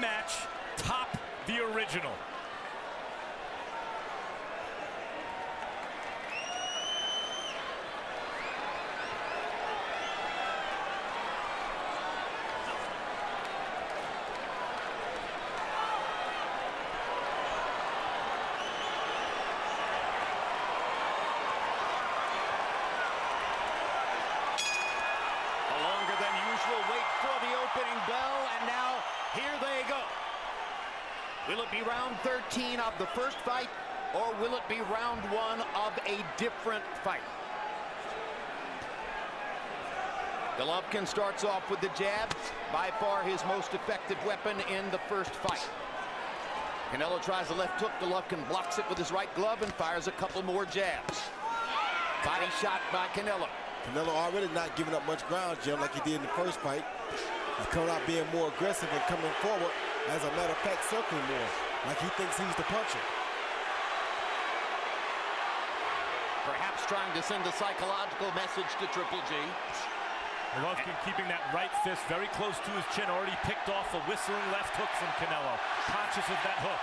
rematch, top the original. Bell, and now here they go. Will it be round 13 of the first fight, or will it be round 1 of a different fight? Golovkin starts off with the jab, by far his most effective weapon in the first fight. Canelo tries a left hook. Golovkin blocks it with his right glove and fires a couple more jabs. Body shot by Canelo. Canelo already not giving up much ground, Jim, like he did in the first fight. He's coming out being more aggressive and coming forward, as a matter of fact, circling more, like he thinks he's the puncher. Perhaps trying to send a psychological message to Triple G. Golovkin keeping that right fist very close to his chin, already picked off a whistling left hook from Canelo. Conscious of that hook.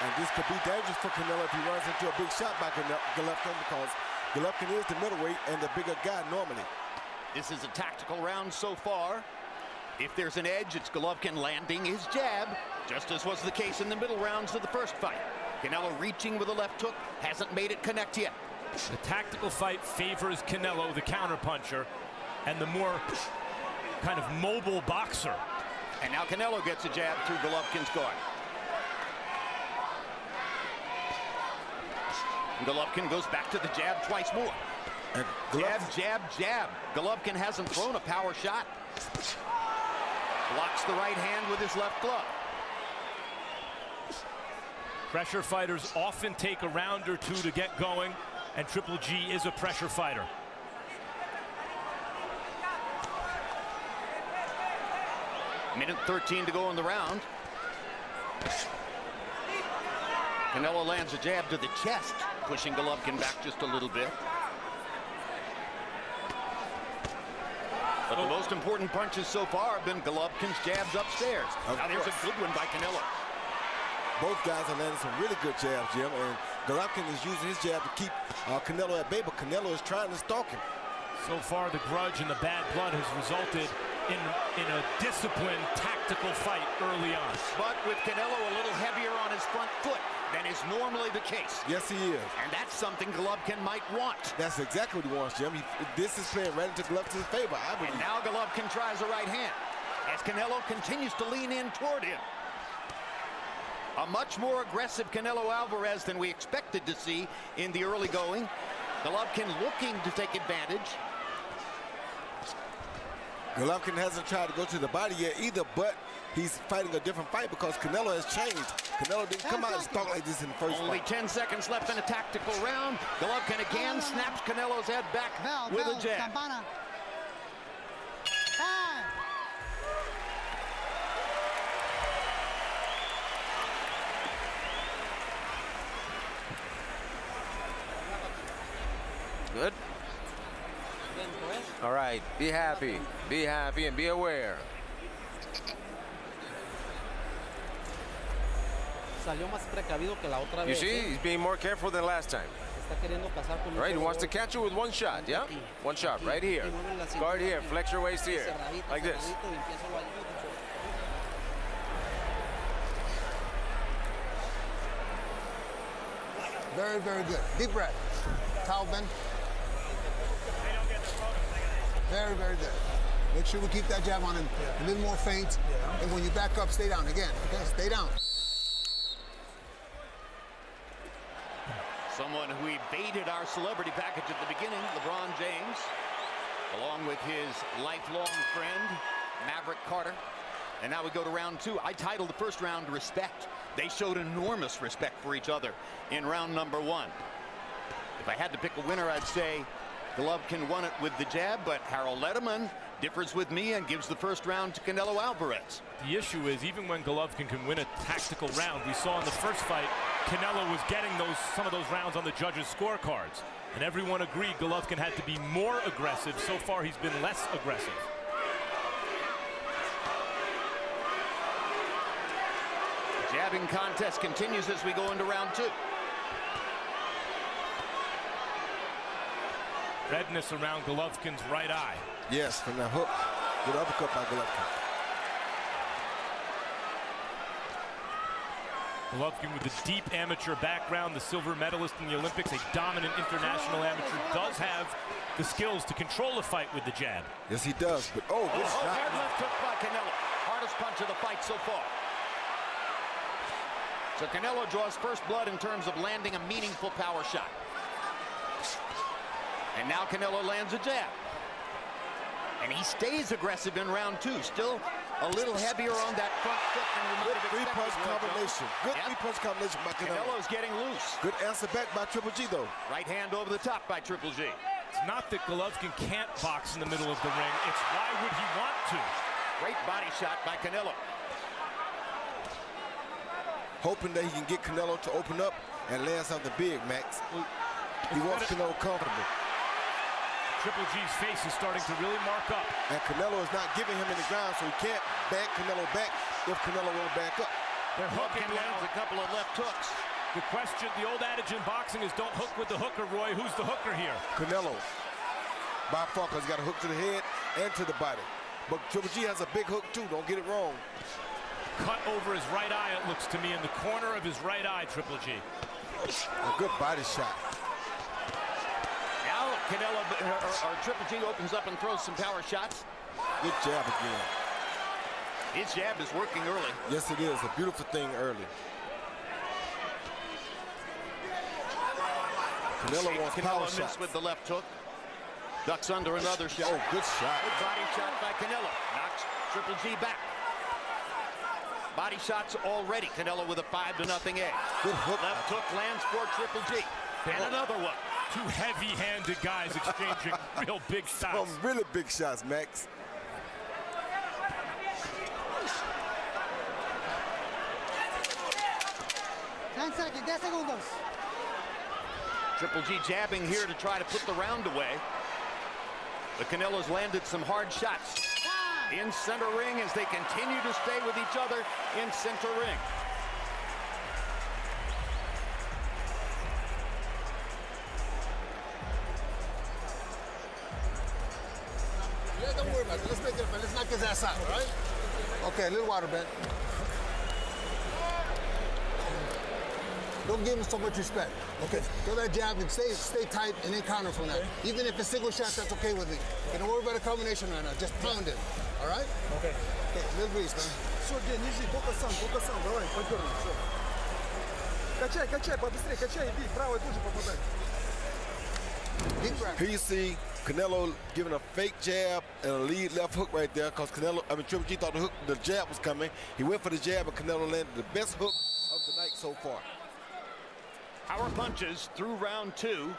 And this could be dangerous for Canelo if he runs into a big shot by Golovkin, because Golovkin is the middleweight and the bigger guy normally. This is a tactical round so far. If there's an edge, it's Golovkin landing his jab, just as was the case in the middle rounds of the first fight. Canelo reaching with a left hook, hasn't made it connect yet. The tactical fight favors Canelo, the counterpuncher, and the more kind of mobile boxer. And now Canelo gets a jab through Golovkin's guard. Golovkin goes back to the jab twice more. Jab, jab, jab. Golovkin hasn't thrown a power shot. Blocks the right hand with his left glove. Pressure fighters often take a round or two to get going, and Triple G is a pressure fighter. Minute 13 to go in the round. Canelo lands a jab to the chest, pushing Golovkin back just a little bit. But the most important punches so far have been Golovkin's jabs upstairs. Now there's a good one by Canelo. Both guys are landing some really good jabs, Jim, and Golovkin is using his jab to keep Canelo at bay, but Canelo is trying to stalk him. So far, the grudge and the bad blood has resulted in a disciplined, tactical fight early on. But with Canelo a little heavier on his front foot than is normally the case. Yes, he is. And that's something Golovkin might want. That's exactly what he wants, Jim. This is playing right into Golovkin's favor, I believe. And now Golovkin tries a right hand as Canelo continues to lean in toward him. A much more aggressive Canelo Alvarez than we expected to see in the early going. Golovkin looking to take advantage. Golovkin hasn't tried to go to the body yet either, but he's fighting a different fight because Canelo has changed. Canelo didn't come out and stalk like this in the first Only fight. 10 seconds left in a tactical round. Golovkin again snaps Canelo's head back with a jab. Good. All right, be happy, and be aware. You see, he's being more careful than last time. All right, he wants to catch you with one shot, yeah? One shot right here. Guard here, flex your waist here, like this. Very, very good. Deep breath. Towel bend. Very, very good. Make sure we keep that jab on him. A little more feint. And when you back up, stay down again. Okay, stay down. Someone who evaded our celebrity package at the beginning, LeBron James, along with his lifelong friend, Maverick Carter. And now we go to round 2. I titled the first round Respect. They showed enormous respect for each other in round number 1. If I had to pick a winner, I'd say Golovkin won it with the jab, but Harold Letterman differs with me and gives the first round to Canelo Alvarez. The issue is, even when Golovkin can win a tactical round, we saw in the first fight, Canelo was getting some of those rounds on the judges' scorecards. And everyone agreed Golovkin had to be more aggressive. So far, he's been less aggressive. jabbing contest continues as we go into round 2. Redness around Golovkin's right eye. Yes, from the hook. Good uppercut by Golovkin. Golovkin with a deep amateur background, the silver medalist in the Olympics, a dominant international amateur, does have the skills to control a fight with the jab. Yes, he does. But oh, good shot. Hard left hook by Canelo. Hardest punch of the fight so far. So Canelo draws first blood in terms of landing a meaningful power shot. And now Canelo lands a jab. And he stays aggressive in round 2. Still a little heavier on that front foot than we might have expected. Three-punch combination. Good three-punch combination by Canelo. Canelo's getting loose. Good answer back by Triple G, though. Right hand over the top by Triple G. It's not that Golovkin can't box in the middle of the ring. It's why would he want to? Great body shot by Canelo. Hoping that he can get Canelo to open up and land something big, Max. He wants Canelo comfortable. Triple G's face is starting to really mark up. And Canelo is not giving him any ground, so he can't back Canelo back if Canelo won't back up. They're hooking lands now. a couple of left hooks. The question, the old adage in boxing is don't hook with the hooker, Roy. Who's the hooker here? Canelo. By far, because he's got a hook to the head and to the body. But Triple G has a big hook, too. Don't get it wrong. Cut over his right eye, it looks to me, in the corner of his right eye, Triple G. A good body shot. Now Canelo, or Triple G opens up and throws some power shots. Good jab again. His jab is working early. Yes, it is. A beautiful thing early. Canelo wants power shots. With the left hook. Ducks under another shot. Oh, good shot. Good body shot by Canelo. Knocks Triple G back. Body shots already. Canelo with a 5-0 edge. Good hook. Left hook lands for Triple G. And another one. Two heavy-handed guys exchanging real big shots. Some really big shots, Max. Triple G jabbing here to try to put the round away. But Canelo's landed some hard shots. In center ring as they continue to stay with each other in center ring. Yeah, don't worry about it. Let's make it, let's knock his ass out, all right? Okay, a little water, Ben. Don't give him so much respect. Okay, throw that jab and stay tight and then counter from that. Even if it's single shots, that's okay with me. Okay, don't worry about a combination right now. Just pound it. All right? Okay. Okay, little breeze, man. Все, Дэн, ниже, только сам, давай, подерни, все. Качай, побыстрее, качай и бей, правой тоже попадай. Deep breath. Here you see Canelo giving a fake jab and a lead left hook right there because Triple G thought the jab was coming. He went for the jab and Canelo landed the best hook of the night so far. Power punches through round 2.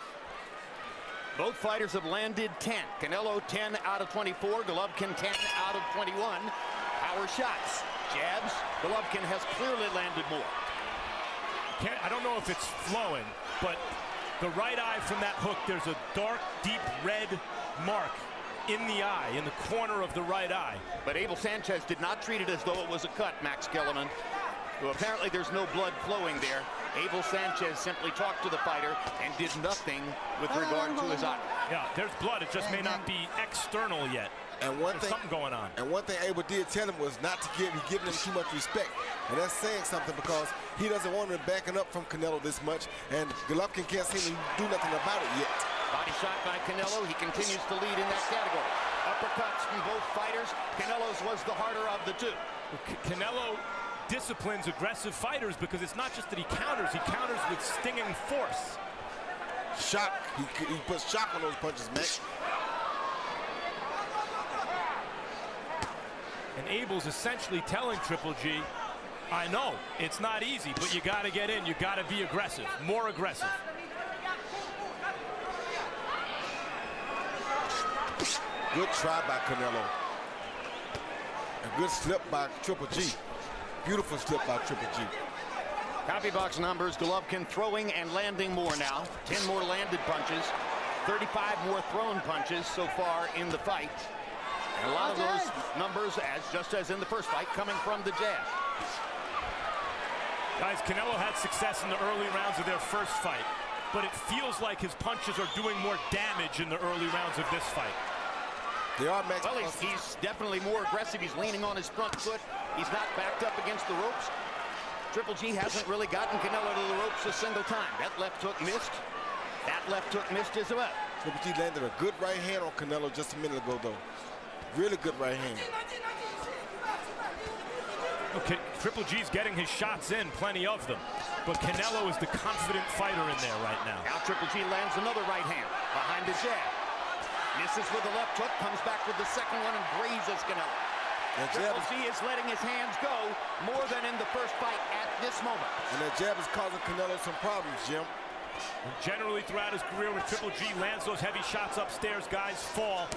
Both fighters have landed 10. Canelo 10 out of 24. Golovkin 10 out of 21. Power shots. Jabs. Golovkin has clearly landed more. I don't know if it's flowing, but the right eye from that hook, there's a dark, deep red mark in the eye, in the corner of the right eye. But Abel Sanchez did not treat it as though it was a cut, Max Kellerman. So apparently there's no blood flowing there. Abel Sanchez simply talked to the fighter and did nothing with regard to his eye. Yeah, there's blood. It just may not be external yet. And one There's thing, something going on. And one thing Abel did tell him was not to give him too much respect. And that's saying something because he doesn't want him backing up from Canelo this much. And Golovkin can't seem to do nothing about it yet. Body shot by Canelo. He continues to lead in that category. Uppercuts from both fighters. Canelo's was the harder of the two. Canelo disciplines aggressive fighters because it's not just that he counters with stinging force. Shock. He puts shock on those punches, man. And Abel's essentially telling Triple G, I know it's not easy, but you got to get in. You got to be aggressive, more aggressive. Good try by Canelo. A good slip by Triple G. Beautiful slip by Triple G. Copy box numbers, Golovkin throwing and landing more now. 10 more landed punches, 35 more thrown punches so far in the fight. And a lot of those numbers, just as in the first fight, coming from the jab. Guys, Canelo had success in the early rounds of their first fight, but it feels like his punches are doing more damage in the early rounds of this fight. They are, Max. Well, he's definitely more aggressive. He's leaning on his front foot. He's not backed up against the ropes. Triple G hasn't really gotten Canelo to the ropes a single time. That left hook missed. That left hook missed as well. Triple G landed a good right hand on Canelo just a minute ago, though. Really good right hand. Okay, Triple G's getting his shots in, plenty of them. But Canelo is the confident fighter in there right now. Now Triple G lands another right hand behind the jab. Misses with the left hook, comes back with the second one and grazes Canelo. And Triple G is letting his hands go more than in the first fight at this moment. And that jab is causing Canelo some problems, Jim. And generally throughout his career, when Triple G lands those heavy shots upstairs, guys fall.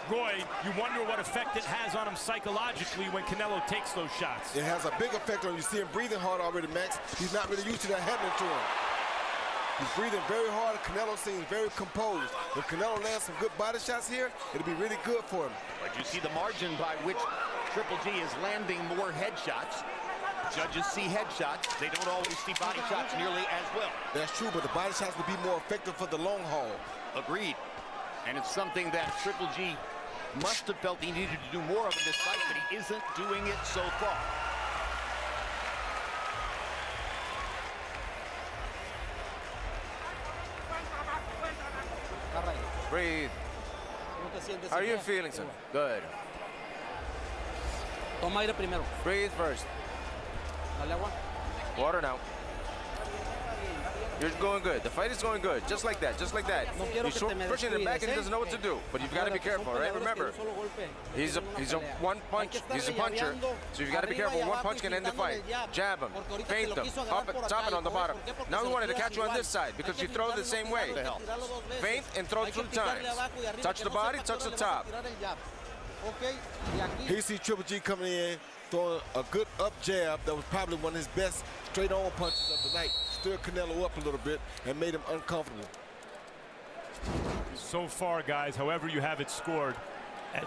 Roy, you wonder what effect it has on him psychologically when Canelo takes those shots. It has a big effect on him. You see him breathing hard already, Max. He's not really used to that happening to him. He's breathing very hard. Canelo seems very composed. If Canelo lands some good body shots here, it'll be really good for him. But you see the margin by which Triple G is landing more headshots. Judges see headshots. They don't always see body shots nearly as well. That's true, but the body shots will be more effective for the long haul. Agreed. And it's something that Triple G must have felt he needed to do more of in this fight, but he isn't doing it so far. Breathe. How are you feeling, sir? Good. Toma aire primero. Breathe first. Dale agua. Water now. You're going good. The fight is going good. Just like that. Just like that. No quiero He's que te me pushing it back and he descuides, doesn't know what to do. But you've got to be careful, right? Remember, he's a one punch. He's a puncher. So you've got to be careful. One punch can end the fight. Jab him. Feint him. Top it on the bottom. Now we wanted to catch you on this side because you throw the same way. Feint and throw 2 times. Touch the body, touch the top. He see Triple G coming in, throwing a good up jab that was probably one of his best straight-on punches of the night. Stirred Canelo up a little bit and made him uncomfortable. So far, guys, however you have it scored,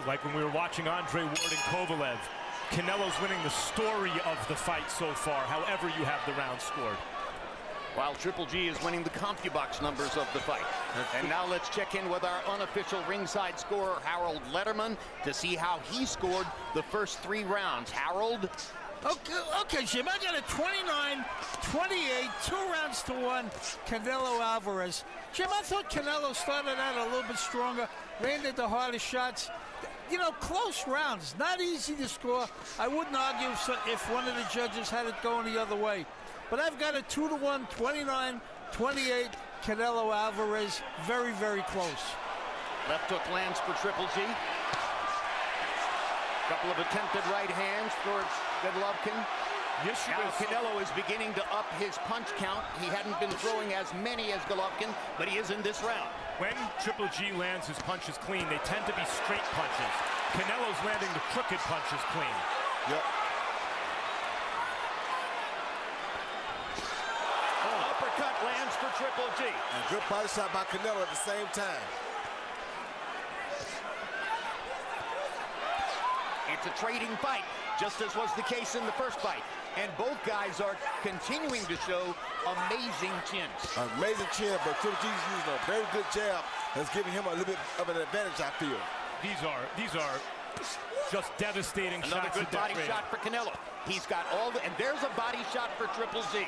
like when we were watching Andre Ward and Kovalev, Canelo's winning the story of the fight so far, however you have the round scored. While Triple G is winning the CompuBox numbers of the fight. And now let's check in with our unofficial ringside scorer, Harold Letterman, to see how he scored the first 3 rounds. Harold? Okay, Jim, I got a 29-28, 2 rounds to 1, Canelo Alvarez. Jim, I thought Canelo started out a little bit stronger, landed the hardest shots. You know, close rounds, not easy to score. I wouldn't argue if one of the judges had it going the other way. But I've got a 2-1, 29-28, Canelo Alvarez, very, very close. Left hook lands for Triple G. Couple of attempted right hands for Golovkin. Yes, now Canelo is beginning to up his punch count. He hadn't been throwing as many as Golovkin, but he is in this round. When Triple G lands his punches clean, they tend to be straight punches. Canelo's landing the crooked punches clean. Yep. Uppercut lands for Triple G. And good body shot by Canelo at the same time. It's a trading fight, just as was the case in the first fight. And both guys are continuing to show amazing chins. Amazing chin, but Triple G's using a very good jab that's giving him a little bit of an advantage, I feel. These are just devastating Another shots. Good body shot for Canelo. He's got all the, and there's a body shot for Triple G.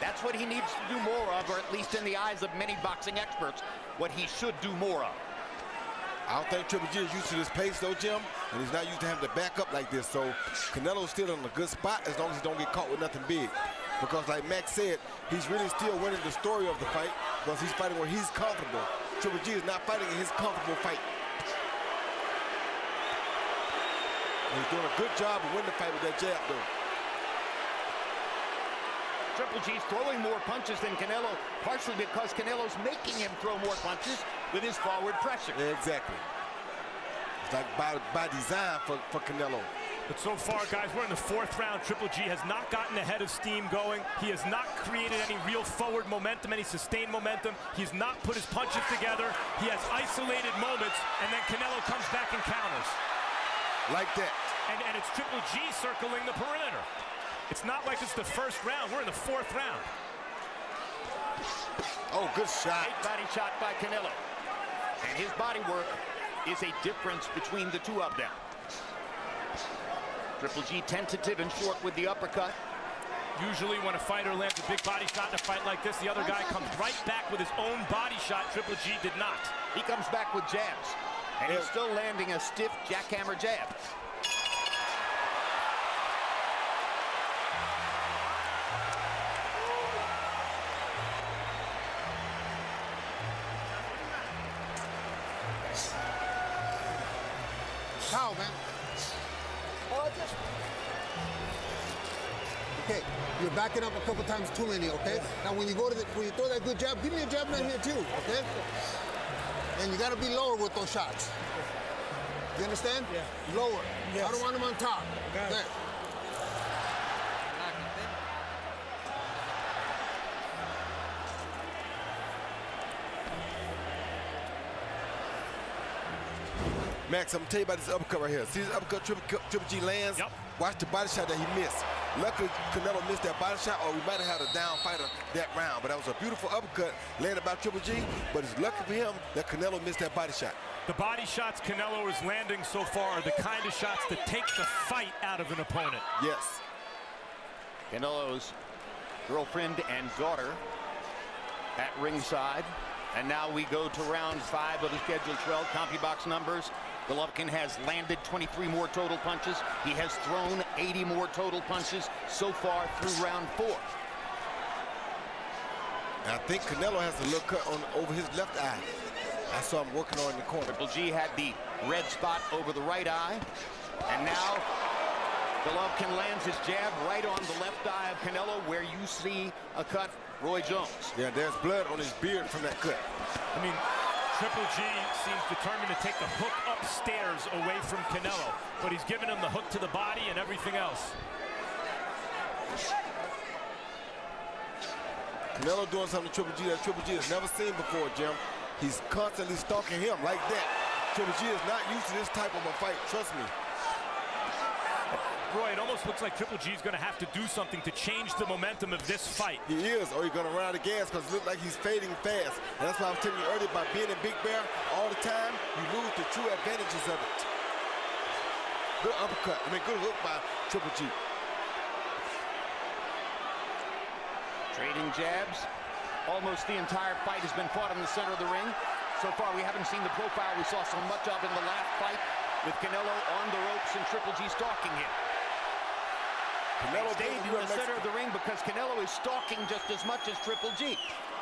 That's what he needs to do more of, or at least in the eyes of many boxing experts, what he should do more of. I don't think Triple G is used to this pace, though, Jim, and he's not used to having to back up like this. So Canelo's still in a good spot as long as he don't get caught with nothing big. Because like Max said, he's really still winning the story of the fight because he's fighting where he's comfortable. Triple G is not fighting in his comfortable fight. And he's doing a good job of winning the fight with that jab, though. Triple G's throwing more punches than Canelo, partially because Canelo's making him throw more punches with his forward pressure. Yeah, exactly. It's like by design for Canelo. But so far, guys, we're in the 4th round. Triple G has not gotten ahead of steam going. He has not created any real forward momentum, any sustained momentum. He's not put his punches together. He has isolated moments, and then Canelo comes back and counters. Like that. And it's Triple G circling the perimeter. It's not like it's the first round. We're in the fourth round. Oh, good shot. Great body shot by Canelo. And his body work is a difference between the two of them. Triple G tentative and short with the uppercut. Usually when a fighter lands a big body shot in a fight like this, the other guy comes right back with his own body shot. Triple G did not. He comes back with jabs. And he's still landing a stiff jackhammer jab. How, man? Okay, you're backing up a couple times too many, okay? Now when you throw that good jab, give me a jab right here too, okay? And you gotta be lower with those shots. You understand? Yeah. Lower. Yes. I don't want them on top. Got it. There. Max, I'm gonna tell you about this uppercut right here. See this uppercut Triple G lands? Yep. Watch the body shot that he missed. Luckily, Canelo missed that body shot, or we might have had a down fighter that round. But that was a beautiful uppercut landed by Triple G, but it's lucky for him that Canelo missed that body shot. The body shots Canelo is landing so far are the kind of shots that take the fight out of an opponent. Yes. Canelo's girlfriend and daughter at ringside. And now we go to round 5 of the scheduled 12 CompuBox numbers. Golovkin has landed 23 more total punches. He has thrown 80 more total punches so far through round 4. And I think Canelo has a little cut over his left eye. I saw him working on in the corner. Triple G had the red spot over the right eye. And now Golovkin lands his jab right on the left eye of Canelo, where you see a cut, Roy Jones. Yeah, there's blood on his beard from that cut. I mean, Triple G seems determined to take the hook upstairs away from Canelo, but he's given him the hook to the body and everything else. Canelo doing something to Triple G that Triple G has never seen before, Jim. He's constantly stalking him like that. Triple G is not used to this type of a fight, trust me. Roy, it almost looks like Triple G is going to have to do something to change the momentum of this fight. He is, or he's going to run out of gas because it looks like he's fading fast. And that's why I was telling you earlier about being in Big Bear all the time, you lose the true advantages of it. Good uppercut, good hook by Triple G. Trading jabs. Almost the entire fight has been fought in the center of the ring. So far, we haven't seen the profile we saw so much of in the last fight, with Canelo on the ropes and Triple G stalking him. Canelo stayed in the center of the ring because Canelo is stalking just as much as Triple G.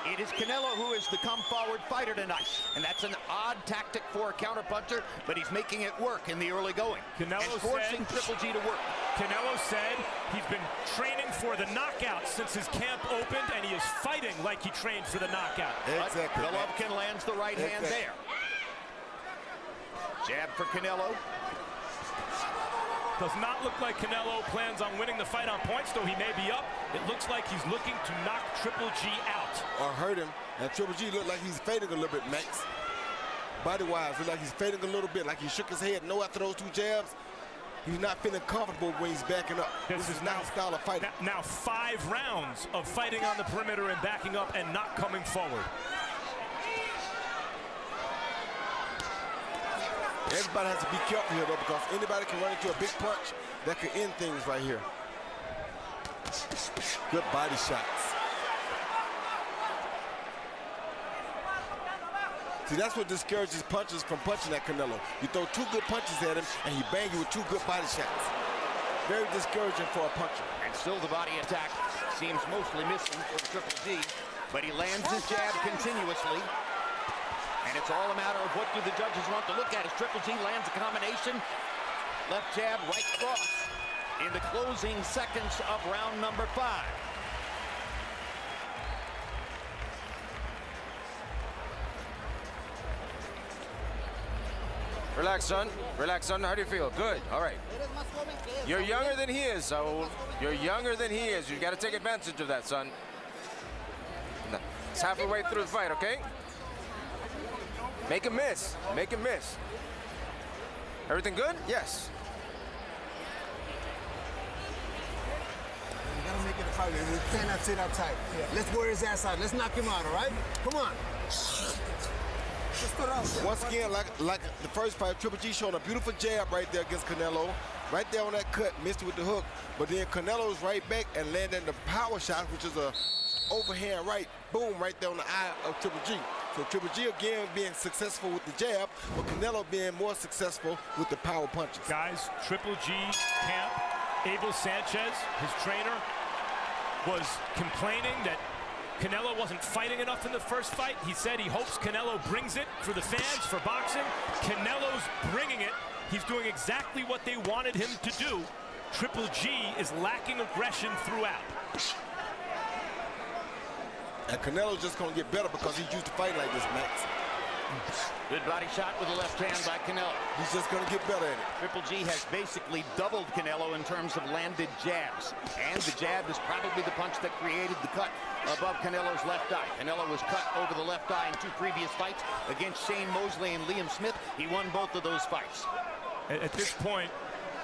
It is Canelo who is the come-forward fighter tonight, and that's an odd tactic for a counterpuncher, but he's making it work in the early going. Canelo and forcing Triple G to work. Canelo said he's been training for the knockout since his camp opened, and he is fighting like he trained for the knockout. Exactly. Golovkin lands the right hand there. Jab for Canelo. Does not look like Canelo plans on winning the fight on points, though he may be up. It looks like he's looking to knock Triple G out. Or hurt him. And Triple G looked like he's fading a little bit, Max. Body-wise, looked like he's fading a little bit, like he shook his head no after those 2 jabs. He's not feeling comfortable when he's backing up. This is not his style of fighting. Now 5 rounds of fighting on the perimeter and backing up and not coming forward. Everybody has to be careful here, though, because anybody can run into a big punch that could end things right here. Good body shots. See, that's what discourages punchers from punching at Canelo. You throw 2 good punches at him, and he bang you with 2 good body shots. Very discouraging for a puncher. And still the body attack seems mostly missing for Triple G, but he lands his jab continuously. And it's all a matter of what do the judges want to look at as Triple G lands a combination. Left jab, right cross in the closing seconds of round number 5. Relax, son. Relax, son. How do you feel? Good. All right. You're younger than he is, Saul. You're younger than he is. You got to take advantage of that, son. It's halfway through the fight, okay? Make him miss. Make him miss. Everything good? Yes. fight, and we cannot sit outside. Let's wear his ass out. Let's knock him out, all right? Come on. Once again, like the first fight, Triple G showing a beautiful jab right there against Canelo. Right there on that cut, missed it with the hook. But then Canelo's right back and landing the power shot, which is a overhand right, boom, right there on the eye of Triple G. So Triple G again being successful with the jab, but Canelo being more successful with the power punches. Guys, Triple G camp, Abel Sanchez, his trainer, was complaining that Canelo wasn't fighting enough in the first fight. He said he hopes Canelo brings it for the fans, for boxing. Canelo's bringing it. He's doing exactly what they wanted him to do. Triple G is lacking aggression throughout. And Canelo's just going to get better because he's used to fighting like this, Max. Good body shot with the left hand by Canelo. He's just going to get better at it. Triple G has basically doubled Canelo in terms of landed jabs. And the jab is probably the punch that created the cut above Canelo's left eye. Canelo was cut over the left eye in 2 previous fights against Shane Mosley and Liam Smith. He won both of those fights. At this point,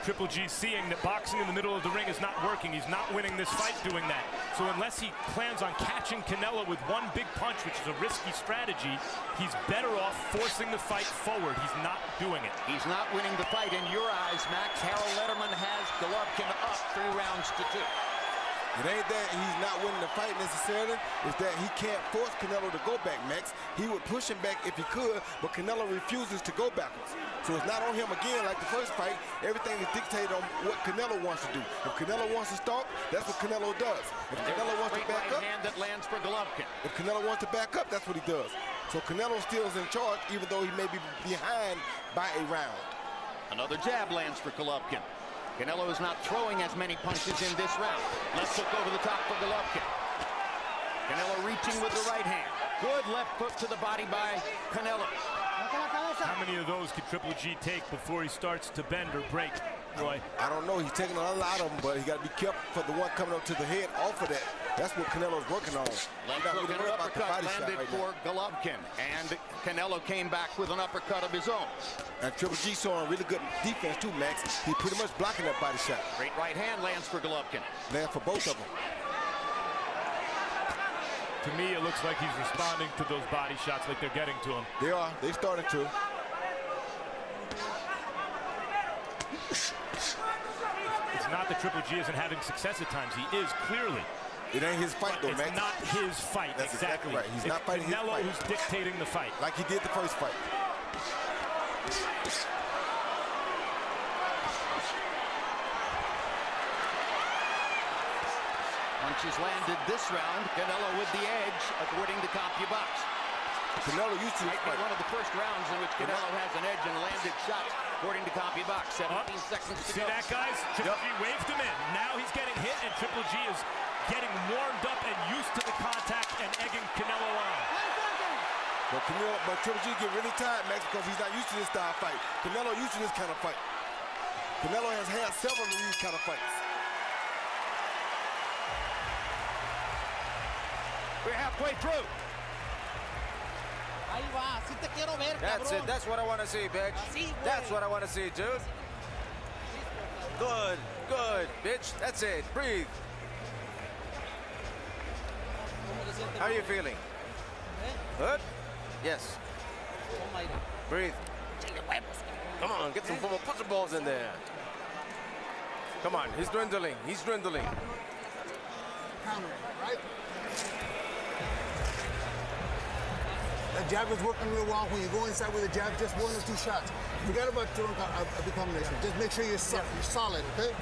Triple G seeing that boxing in the middle of the ring is not working. He's not winning this fight doing that. So unless he plans on catching Canelo with one big punch, which is a risky strategy, he's better off forcing the fight forward. He's not doing it. He's not winning the fight in your eyes, Max. Harold Letterman has Golovkin up 3 rounds to 2. It ain't that he's not winning the fight necessarily. It's that he can't force Canelo to go back, Max. He would push him back if he could, but Canelo refuses to go backwards. So it's not on him again like the first fight. Everything is dictated on what Canelo wants to do. If Canelo wants to stop, that's what Canelo does. If Canelo wants to back up, hand that lands for Golovkin. If Canelo wants to back up, that's what he does. So Canelo still is in charge, even though he may be behind by a round. Another jab lands for Golovkin. Canelo is not throwing as many punches in this round. Left hook over the top for Golovkin. Canelo reaching with the right hand. Good left hook to the body by Canelo. How many of those could Triple G take before he starts to bend or break, Roy? I don't know. He's taking a lot of them, but he got to be careful for the one coming up to the head off of that. That's what Canelo's working on. Left hook and an uppercut landed for Golovkin. And Canelo came back with an uppercut of his own. And Triple G showing really good defense too, Max. He's pretty much blocking that body shot. Great right hand lands for Golovkin. Land for both of them. To me, it looks like he's responding to those body shots like they're getting to him. They are. They started to. It's not that Triple G isn't having success at times. He is, clearly. It ain't his fight, though, Max. It's not his fight. That's exactly right. He's not fighting his fight. Canelo who's dictating the fight. Like he did the first fight. Punches landed this round. Canelo with the edge, according to CompuBox. Canelo used to Might be one of the first rounds in which Canelo has an edge and landed shots, according to CompuBox. 17 seconds to See go. that, guys? Triple G waved him in. Now he's getting hit, and Triple G is getting warmed up and used to the contact and egging Canelo on. But Triple G get really tired, Max, because he's not used to this style fight. Canelo used to this kind of fight. Canelo has had several of these kind of fights. We're halfway through. That's it. That's what I want to see, bitch. That's what I want to see, dude. Good, good, bitch. That's it. Breathe. How are you feeling? Good? Yes. Breathe. Come on, get some football. Put some balls in there. Come on, he's dwindling. He's dwindling. Counter, right? That jab is working real well. When you go inside with a jab, just 1 or 2 shots. Forget about throwing a big combination. Just make sure you're solid, okay?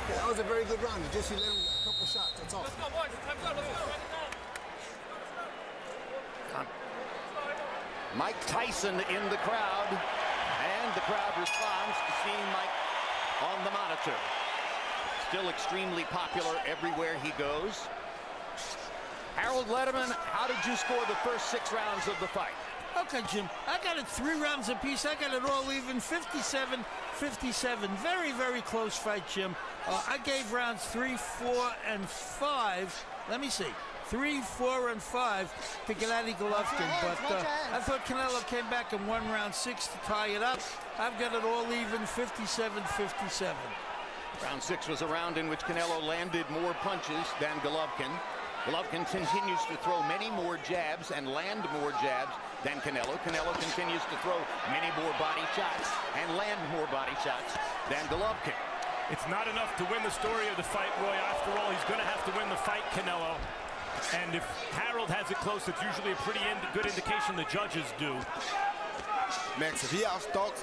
Yeah, that was a very good round. Just you let him a couple shots, that's all. Let's go, boys. Time's up. Let's go. Mike Tyson in the crowd, and the crowd responds to seeing Mike on the monitor. Still extremely popular everywhere he goes. Harold Letterman, how did you score the first 6 rounds of the fight? Okay, Jim, I got it 3 rounds apiece. I got it all even, 57-57. Very, very close fight, Jim. I gave rounds 3, 4, and 5. Let me see. 3, 4, and 5 to Gennady Golovkin. But I thought Canelo came back and won round 6 to tie it up. I've got it all even, 57-57. Round 6 was a round in which Canelo landed more punches than Golovkin. Golovkin continues to throw many more jabs and land more jabs than Canelo. Canelo continues to throw many more body shots and land more body shots than Golovkin. It's not enough to win the story of the fight, Roy. After all, he's going to have to win the fight, Canelo. And if Harold has it close, it's usually a pretty good indication the judges do. Max, if he stalks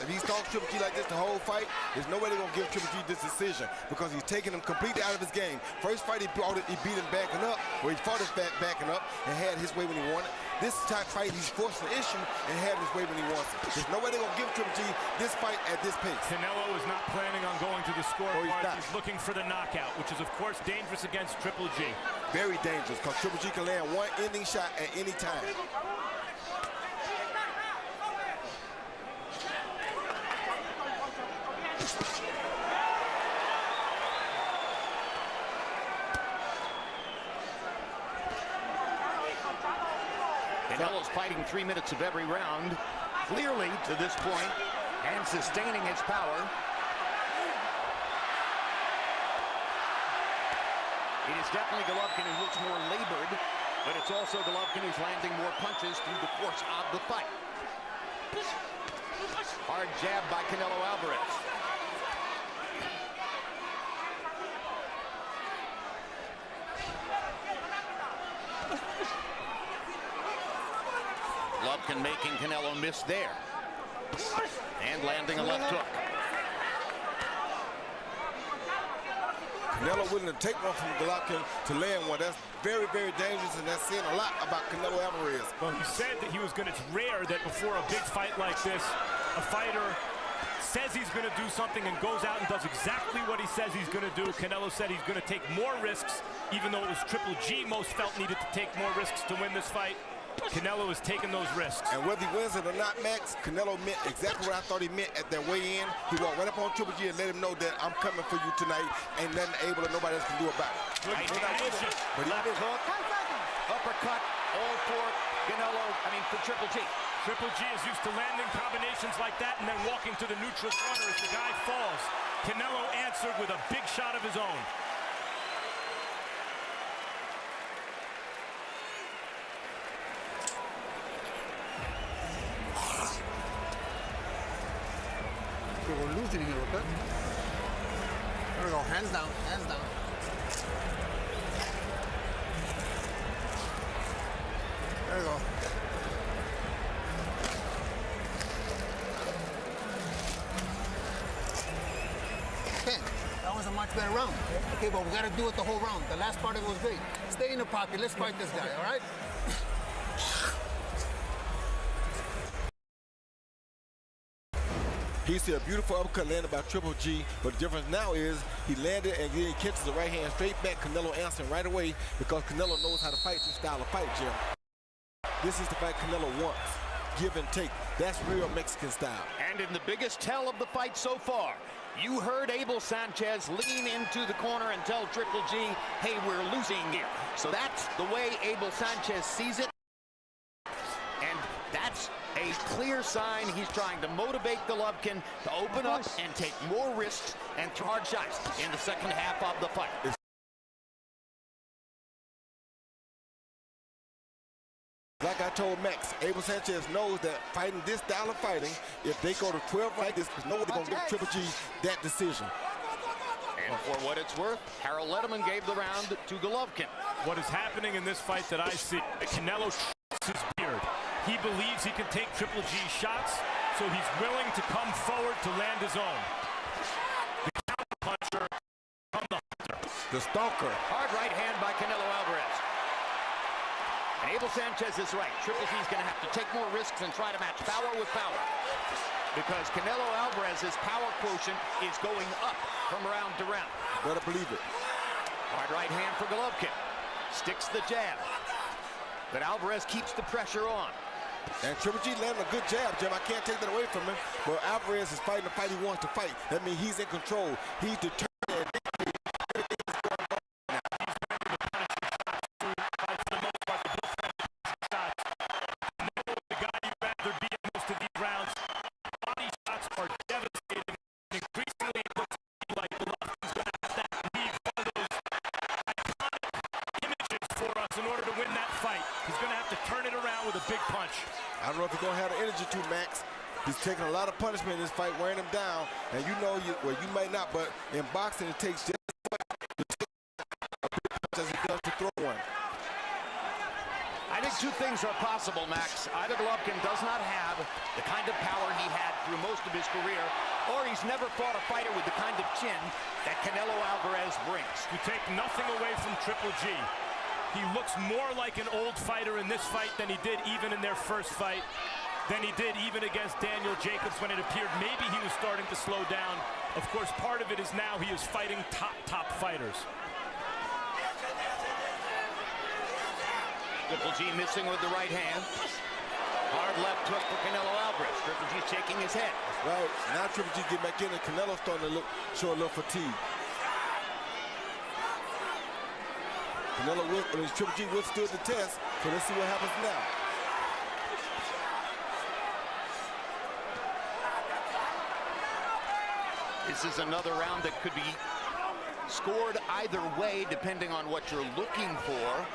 Triple G like this the whole fight, there's no way they're gonna give Triple G this decision because he's taking him completely out of his game. First fight he beat him backing up, where he fought his backing up and had his way when he wanted. This time fight he's forcing the issue and had his way when he wants it. There's no way they're gonna give Triple G this fight at this pace. Canelo is not planning on going to the scorecard. He's looking for the knockout, which is of course dangerous against Triple G. Very dangerous because Triple G can land one ending shot at any time. Canelo's fighting 3 minutes of every round, clearly to this point, and sustaining his power. It is definitely Golovkin who looks more labored, but it's also Golovkin who's landing more punches through the course of the fight. Hard jab by Canelo Alvarez. Golovkin making Canelo miss there. And landing a left hook. Canelo willing to take one from Golovkin to land one. That's very, very dangerous, and that's saying a lot about Canelo Alvarez. Well, he said that he was going to, it's rare that before a big fight like this, a fighter says he's going to do something and goes out and does exactly what he says he's going to do. Canelo said he's going to take more risks, even though it was Triple G most felt needed to take more risks to win this fight. Canelo is taking those risks. And whether he wins it or not, Max, Canelo meant exactly what I thought he meant at that weigh-in. He walked right up on Triple G and let him know that I'm coming for you tonight. Ain't nothing able that nobody else can do about it. Right hand, but he left hook, uppercut, all for for Triple G. Triple G is used to landing combinations like that and then walking to the neutral corner as the guy falls. Canelo answered with a big shot of his own. We're losing here, okay? There we go, hands down, hands down. There we go. Okay, that was a much better round. Okay, but we gotta do it the whole round. The last part of it was great. Stay in the pocket, let's fight this guy, all right? He see a beautiful uppercut landed by Triple G, but the difference now is he landed and then he catches the right hand straight back. Canelo answering right away because Canelo knows how to fight this style of fight, Jim. This is the fight Canelo wants. Give and take. That's real Mexican style. And in the biggest tell of the fight so far, you heard Abel Sanchez lean into the corner and tell Triple G, hey, we're losing here. So that's the way Abel Sanchez sees it. And that's a clear sign he's trying to motivate Golovkin to open up and take more risks and throw hard shots in the second half of the fight. Like I told Max, Abel Sanchez knows that fighting this style of fighting, if they go to 12 like this, there's no way they're going to give Triple G that decision. And for what it's worth, Harold Letterman gave the round to Golovkin. What is happening in this fight that I see, Canelo trusts his beard. He believes he can take Triple G's shots, so he's willing to come forward to land his own. The counter-puncher from the hunter. The stalker. Hard right hand by Canelo Alvarez. And Abel Sanchez is right. Triple G's going to have to take more risks and try to match power with power. Because Canelo Alvarez's power quotient is going up from round to round. Better believe it. Hard right hand for Golovkin. Sticks the jab. But Alvarez keeps the pressure on. And Triple G landed a good jab, Jim. I can't take that away from him. But Alvarez is fighting the fight he wants to fight. That means he's in control. He's determined. The guy you'd rather be in most of these rounds. Body shots are devastating. Increasingly, it looks like Golovkin's going to rematch. I don't know if he's going to have the energy to, Max. He's taking a lot of punishment in this fight, wearing him down. And you know, you may not, but in boxing, it takes just as much to take a big punch as it does to throw one. I think two things are possible, Max. Either Golovkin does not have the kind of power he had through most of his career, or he's never fought a fighter with the kind of chin that Canelo Alvarez brings. You take nothing away from Triple G. He looks more like an old fighter in this fight than he did even in their first fight, than he did even against Daniel Jacobs when it appeared maybe he was starting to slow down. Of course, part of it is now he is fighting top fighters. Triple G missing with the right hand. Hard left hook for Canelo Alvarez. Triple G shaking his head. Right, now Triple G get back in and Canelo's starting to show a little fatigue. Triple G withstood the test, so let's see what happens now. This is another round that could be scored either way depending on what you're looking for.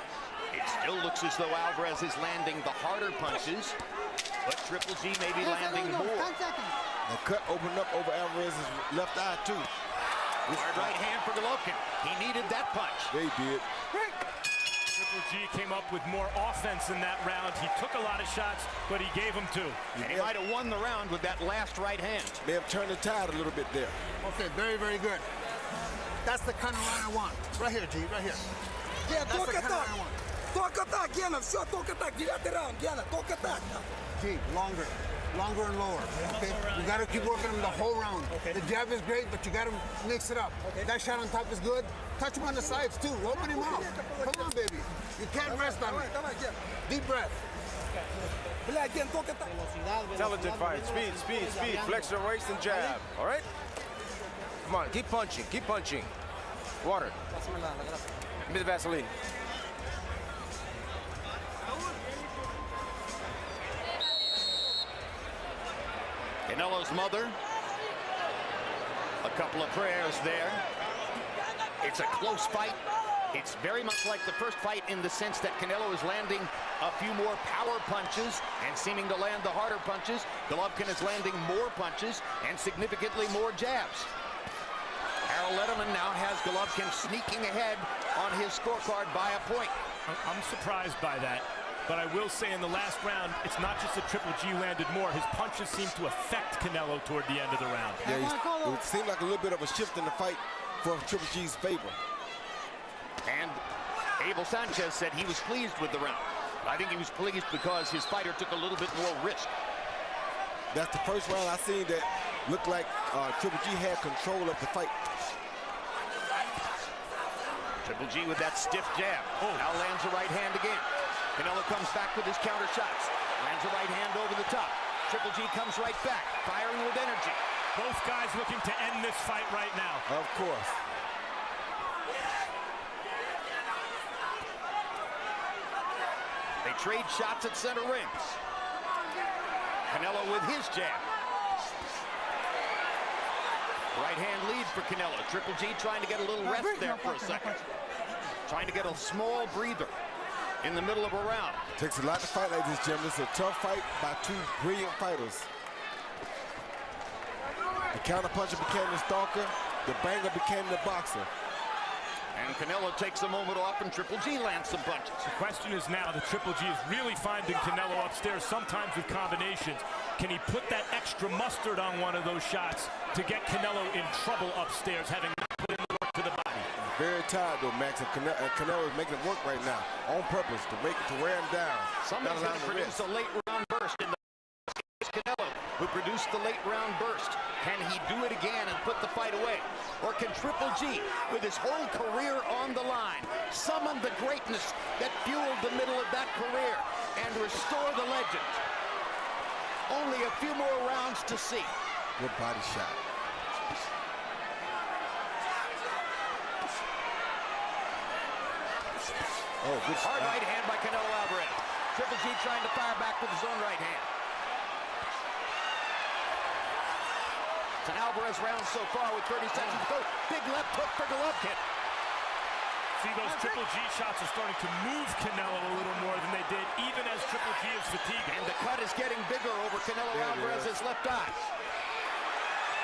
It still looks as though Alvarez is landing the harder punches, but Triple G may be landing more. The cut opened up over Alvarez's left eye too. Hard right hand for Golovkin. He needed that punch. They did. Triple G came up with more offense in that round. He took a lot of shots, but he gave them two. And he might have won the round with that last right hand. May have turned the tide a little bit there. Okay, very good. That's the kind of round I want. Right here, G, right here. Yeah, That's the kind of round I want. Talk attack, Gennady. Все, talk attack. Get the round, Gennady. Talk attack. G, longer and lower. Okay, you gotta keep working him the whole round. The jab is great, but you gotta mix it up. That shot on top is good. Touch him on the sides too. Open him up. Come on, baby. You can't rest on me. Deep breath. Intelligent fight. Speed. Flex your waist and jab. All right? Come on, keep punching. Water. Give me the Vaseline. Canelo's mother. A couple of prayers there. It's a close fight. It's very much like the first fight in the sense that Canelo is landing a few more power punches and seeming to land the harder punches. Golovkin is landing more punches and significantly more jabs. Harold Letterman now has Golovkin sneaking ahead on his scorecard by a point. I'm surprised by that, but I will say in the last round, it's not just that Triple G landed more. His punches seemed to affect Canelo toward the end of the round. Yeah, it seemed like a little bit of a shift in the fight for Triple G's favor. And Abel Sanchez said he was pleased with the round. I think he was pleased because his fighter took a little bit more risk. That's the first round I seen that looked like Triple G had control of the fight. Triple G with that stiff jab. Now lands a right hand again. Canelo comes back with his counter shots. Lands a right hand over the top. Triple G comes right back, firing with energy. Both guys looking to end this fight right now. Of course. They trade shots at center rings. Canelo with his jab. Right hand lead for Canelo. Triple G trying to get a little rest there for a second. Trying to get a small breather in the middle of a round. Takes a lot to fight like this, Jim. This is a tough fight by two brilliant fighters. The counterpuncher became the stalker. The banger became the boxer. And Canelo takes a moment off and Triple G lands some punches. The question is now that Triple G is really finding Canelo upstairs, sometimes with combinations. Can he put that extra mustard on one of those shots to get Canelo in trouble upstairs, having not put in the work to the body? Very tired though, Max, and Canelo is making it work right now on purpose to wear him down. Somebody's going to produce a late round burst in the Canelo, who produced the late round burst. Can he do it again and put the fight away? Or can Triple G, with his whole career on the line, summon the greatness that fueled the middle of that career and restore the legend? Only a few more rounds to see. Good body shot. Oh, good Hard right hand by Canelo Alvarez. Triple G trying to fire back with his own right hand. It's an Alvarez round so far with 30 seconds to go. Big left hook for Golovkin. See, those Triple G shots are starting to move Canelo a little more than they did, even as Triple G is fatiguing. And the cut is getting bigger over Canelo Alvarez's left eye.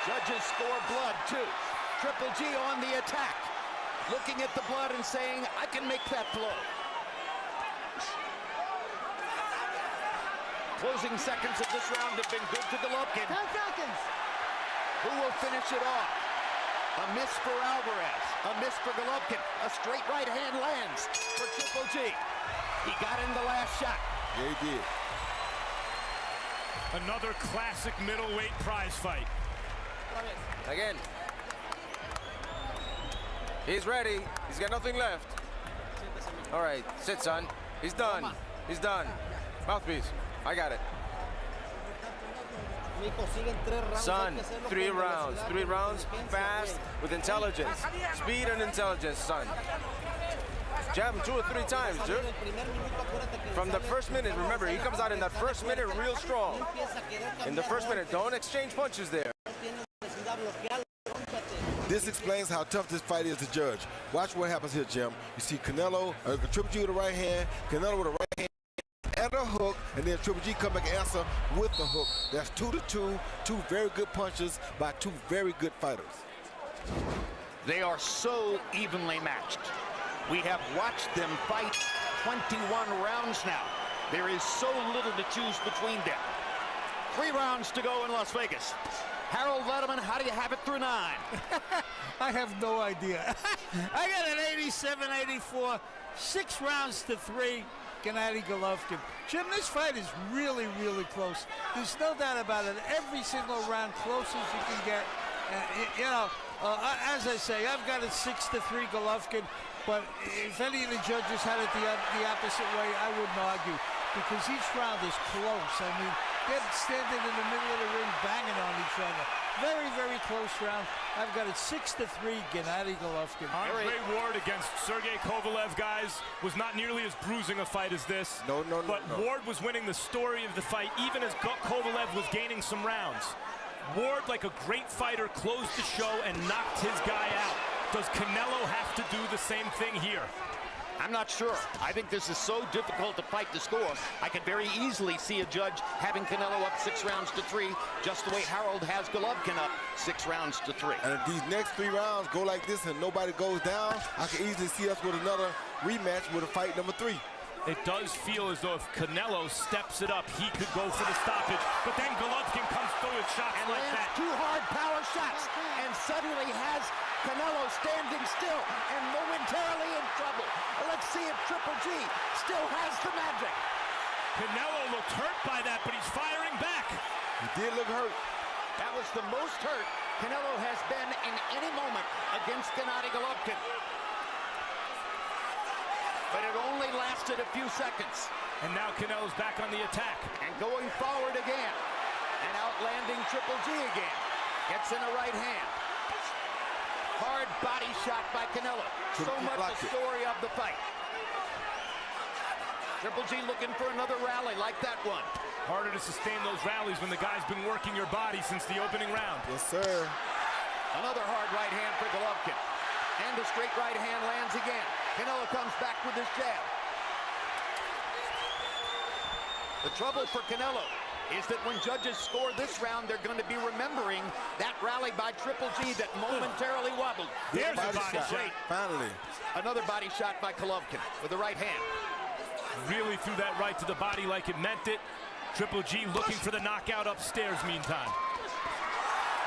Judges score blood, too. Triple G on the attack, looking at the blood and saying, I can make that flow. Closing seconds of this round have been good to Golovkin. 10 seconds. Who will finish it off? A miss for Alvarez, a miss for Golovkin. A straight right hand lands for Triple G. He got in the last shot. Yeah, he did. Another classic middleweight prize fight. Again. He's ready. He's got nothing left. All right, sit, son. He's done. He's done. Mouthpiece. I got it. Son, 3 rounds. 3 rounds, fast, with intelligence. Speed and intelligence, son. Jab him 2 or 3 times, dude. From the first minute, remember, he comes out in that first minute real strong. In the first minute, don't exchange punches there. This explains how tough this fight is to judge. Watch what happens here, Jim. You see Canelo, Triple G with a right hand, Canelo with a right hand and a hook, and then Triple G come back and answer with the hook. That's 2-2, 2 very good punches by 2 very good fighters. They are so evenly matched. We have watched them fight 21 rounds now. There is so little to choose between them. 3 rounds to go in Las Vegas. Harold Letterman, how do you have it through 9? I have no idea. I got an 87-84, 6 rounds to 3. Gennady Golovkin. Jim, this fight is really, really close. There's no doubt about it. Every single round, close as you can get. As I say, I've got it 6-3 Golovkin. But if any of the judges had it the opposite way, I wouldn't argue, because each round is close. I mean, they're standing in the middle of the ring banging on each other. Very, very close round. I've got it 6-3 Gennady Golovkin. Andre Ward against Sergey Kovalev, guys, was not nearly as bruising a fight as this. No. But Ward was winning the story of the fight, even as Kovalev was gaining some rounds. Ward, like a great fighter, closed the show and knocked his guy out. Does Canelo have to do the same thing here? I'm not sure. I think this is so difficult to fight the score. I could very easily see a judge having Canelo up 6 rounds to 3, just the way Harold has Golovkin up 6 rounds to 3. And if these next 3 rounds go like this and nobody goes down, I can easily see us with another rematch with a fight number 3. It does feel as though if Canelo steps it up, he could go for the stoppage. But then Golovkin comes through with shots and like lands that. 2 hard power shots, and suddenly has Canelo standing still and momentarily in trouble. Let's see if Triple G still has the magic. Canelo looked hurt by that, but he's firing back. He did look hurt. That was the most hurt Canelo has been in any moment against Gennady Golovkin. But it only lasted a few seconds. And now Canelo's back on the attack. And going forward again. And outlanding Triple G again. Gets in a right hand. Hard body shot by Canelo. So much the story of the fight. Triple G looking for another rally like that one. Harder to sustain those rallies when the guy's been working your body since the opening round. Yes, sir. Another hard right hand for Golovkin. And a straight right hand lands again. Canelo comes back with his jab. The trouble for Canelo is that when judges score this round, they're going to be remembering that rally by Triple G that momentarily wobbled. There's a body shot. Finally. Another body shot by Golovkin with the right hand. Really threw that right to the body like it meant it. Triple G looking for the knockout upstairs meantime.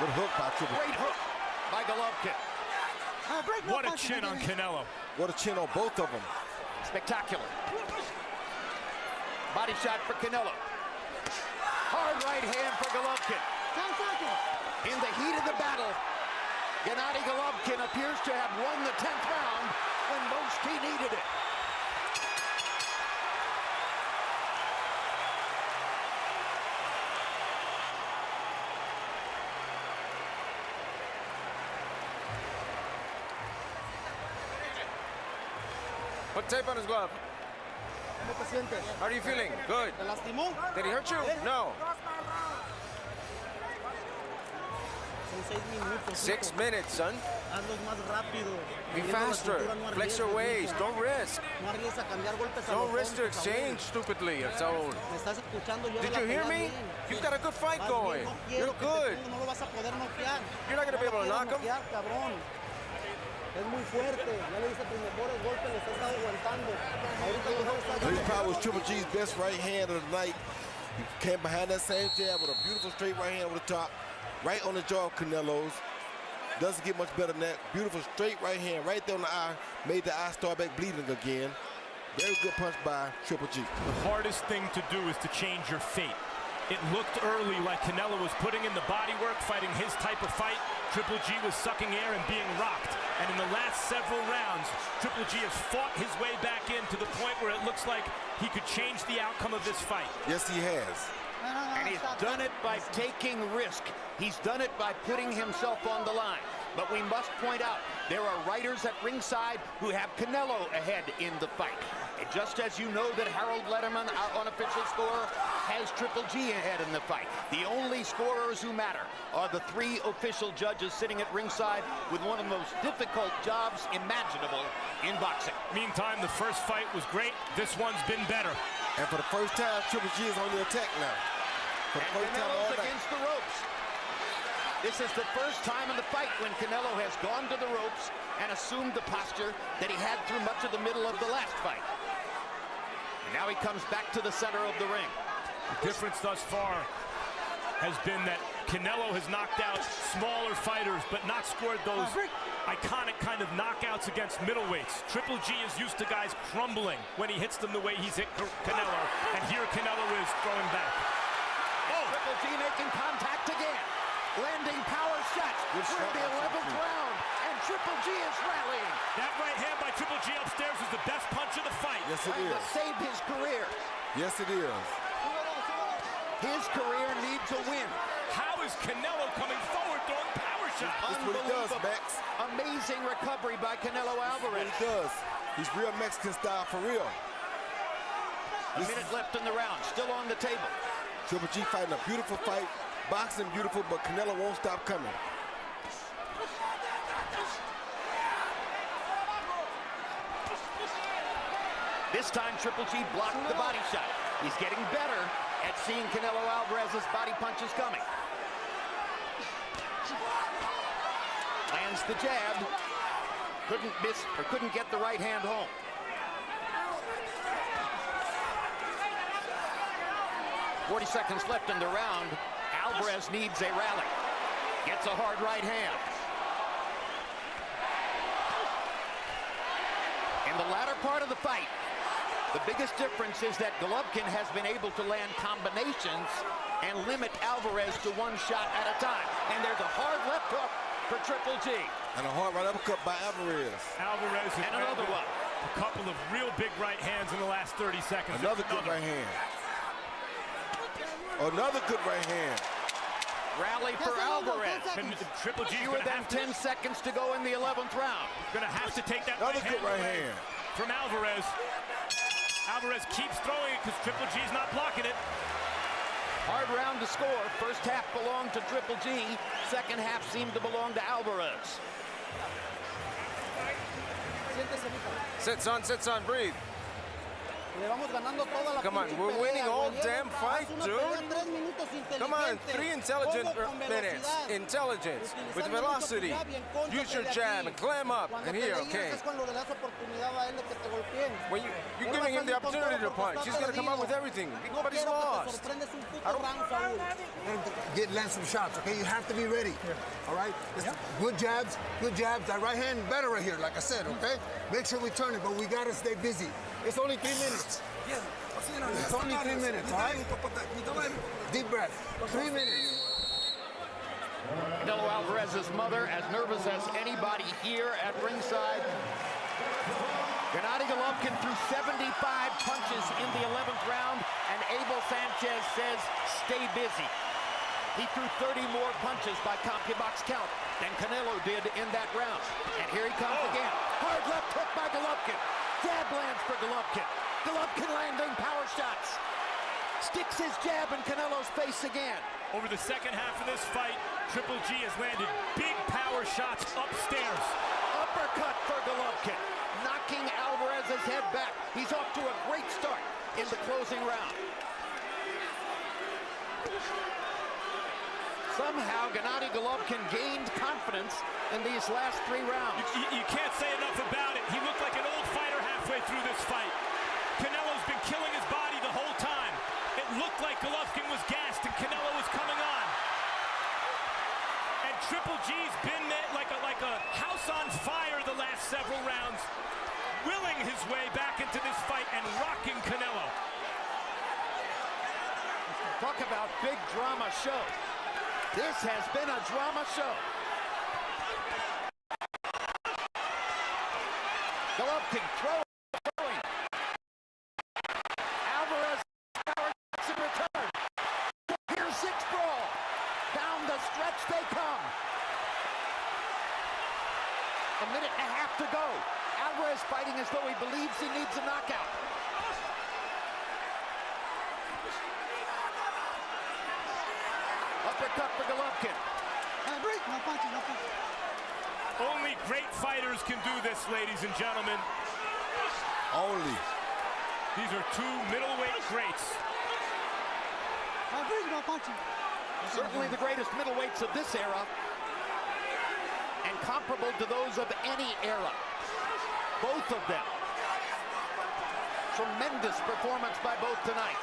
Good hook by Triple G. Great hook by Golovkin. What a chin on Canelo. What a chin on both of them. Spectacular. Body shot for Canelo. Hard right hand for Golovkin. 10 seconds. In the heat of the battle, Gennady Golovkin appears to have won the 10th round when most he needed it. Put tape on his glove. How are you feeling? Good. Did he hurt you? No. 6 minutes, son. hazlos más rápido. Be Moviendo la faster. cintura, no Flex your arriesgues, waist. nunca. Don't risk. No arriesgues a cambiar golpes a Don't los risk to hombres, Saúl. exchange stupidly, Saul. Me estás escuchando, yo Did la you hear pelea me? bien. You've got a good fight Vas bien, going. no quiero You're que te good. ponga, no lo vas a poder noquear. You're not gonna be able to No lo knock him. quieres noquear, cabrón. Es muy fuerte. Ya le dice tus mejores golpes, le estás aguantando. Ahorita mejor estás This probably was Triple G's best right hand of the night. He came behind that same jab with a beautiful straight right hand over the top, right on the jaw of Canelo's. Doesn't get much better than that. Beautiful straight right hand right there on the eye. Made the eye start back bleeding again. Very good punch by Triple G. The hardest thing to do is to change your fate. It looked early like Canelo was putting in the body work, fighting his type of fight. Triple G was sucking air and being rocked. And in the last several rounds, Triple G has fought his way back in to the point where it looks like he could change the outcome of this fight. Yes, he has. And he's done it by taking risk. He's done it by putting himself on the line. But we must point out, there are writers at ringside who have Canelo ahead in the fight. And just as you know that Harold Letterman, our unofficial scorer, has Triple G ahead in the fight. The only scorers who matter are the three official judges sitting at ringside with one of the most difficult jobs imaginable in boxing. Meantime, the first fight was great. This one's been better. And for the first time, Triple G is on the attack now. For the And first time all Canelo's night. against the ropes. This is the first time in the fight when Canelo has gone to the ropes and assumed the posture that he had through much of the middle of the last fight. And now he comes back to the center of the ring. The difference thus far has been that Canelo has knocked out smaller fighters, but not scored those iconic kind of knockouts against middleweights. Triple G is used to guys crumbling when he hits them the way he's hit Canelo, and here Canelo is throwing back. Oh, Triple G making contact again. Landing power shots. We're in the 11th round, and Triple G is rallying. That right hand by Triple G upstairs is the best punch of the fight. Yes, it Trying is. to save his career. Yes, it is. His career needs a win. How is Canelo coming forward throwing power shots? That's what he does, Unbelievable. Max. Amazing recovery by Canelo That's what Alvarez. he does. He's real Mexican style for real. A minute left in the round, still on the table. Triple G fighting a beautiful fight. Boxing beautiful, but Canelo won't stop coming. This time, Triple G blocked the body shot. He's getting better at seeing Canelo Alvarez's body punches coming. Lands the jab. Couldn't miss, or couldn't get the right hand home. "40 seconds left in the round. Alvarez needs a rally. Gets a hard right hand. In the latter part of the fight, the biggest difference is that Golovkin has been able to land combinations and limit Alvarez to one shot at a time. And there's a hard left hook for Triple G. And a hard right uppercut by Alvarez. Alvarez has And another landed one. a couple of real big right hands in the last 30 seconds. Another good right hand. Another good right hand. Rally for Alvarez. And Triple G is Fewer going to than have 10 seconds to go in the 11th round. to take that Another right good right away hand. from Alvarez. Alvarez keeps throwing it because Triple G is not blocking it. Hard round to score. First half belonged to Triple G. Second half seemed to belong to Alvarez. Siéntese, Sit, son, breathe. Le vamos ganando toda la Come on, pinche we're pelea, winning all güey. damn fight, Haz una dude. pelea 3 minutos Come on, inteligente. 3 intelligent Todo con minutes. velocidad. Intelligence, with Utilizando velocity. mucho tu jab y en contra, Use your pelea jab aquí. and clam up. Cuando And te here, le llegas okay. es cuando le das oportunidad a él de que te golpeen. When you're Él va giving a him the salir con opportunity todo to porque punch, está he's going to come up with perdido. everything. No But he's quiero que te lost. sorprendes un puto round, Saúl. Land some shots, okay? You have to be ready. All right? Good jabs, good jabs. That right hand better right here, like I said, okay? Make sure we turn it, but we gotta stay busy. It's only 3 minutes. It's only 3 minutes, all right? Deep breath. 3 minutes. Canelo Alvarez's mother, as nervous as anybody here at ringside. Gennady Golovkin threw 75 punches in the 11th round, and Abel Sanchez says, stay busy. He threw 30 more punches by CompuBox count than Canelo did in that round. And here he comes again. Hard left hook by Golovkin. Jab lands for Golovkin. Golovkin landing power shots. Sticks his jab in Canelo's face again. Over the second half of this fight, Triple G has landed big power shots upstairs. Uppercut for Golovkin, knocking Alvarez's head back. He's off to a great start in the closing round. Somehow, Gennady Golovkin gained confidence in these last 3 rounds. You can't say enough about it. He looked like an old fighter halfway through this fight. Canelo's been killing his body the whole time. It looked like Golovkin was gassed and Canelo was coming on. And Triple G's been like a house on fire the last several rounds, willing his way back into this fight and rocking Canelo. Talk about big drama show. This has been a drama show. Golovkin throwing. Alvarez power shots in return. Here's 6 brawl. Down the stretch they come. A minute and a half to go. Alvarez fighting as though he believes he needs a knockout. Uppercut for Golovkin. Only great fighters can do this, ladies and gentlemen. Only. These are 2 middleweight greats. Certainly the greatest middleweights of this era, and comparable to those of any era. Both of them. Tremendous performance by both tonight.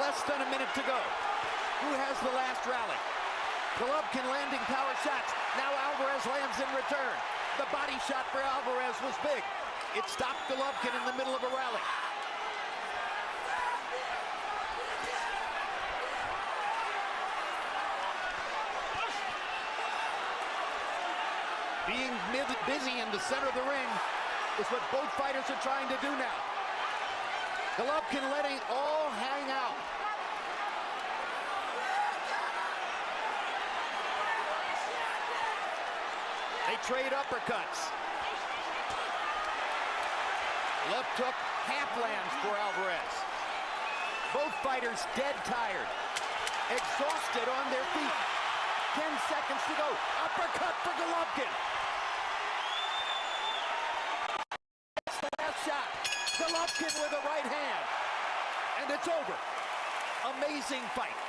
Less than a minute to go. Who has the last rally? Golovkin landing power shots. Now Alvarez lands in return. The body shot for Alvarez was big. It stopped Golovkin in the middle of a rally. Being busy in the center of the ring is what both fighters are trying to do now. Golovkin letting all hang out. They trade uppercuts. Left hook, half lands for Alvarez. Both fighters dead tired, exhausted on their feet. 10 seconds to go. Uppercut for Golovkin. It's the last shot. Golovkin with a right hand. And it's over. Amazing fight.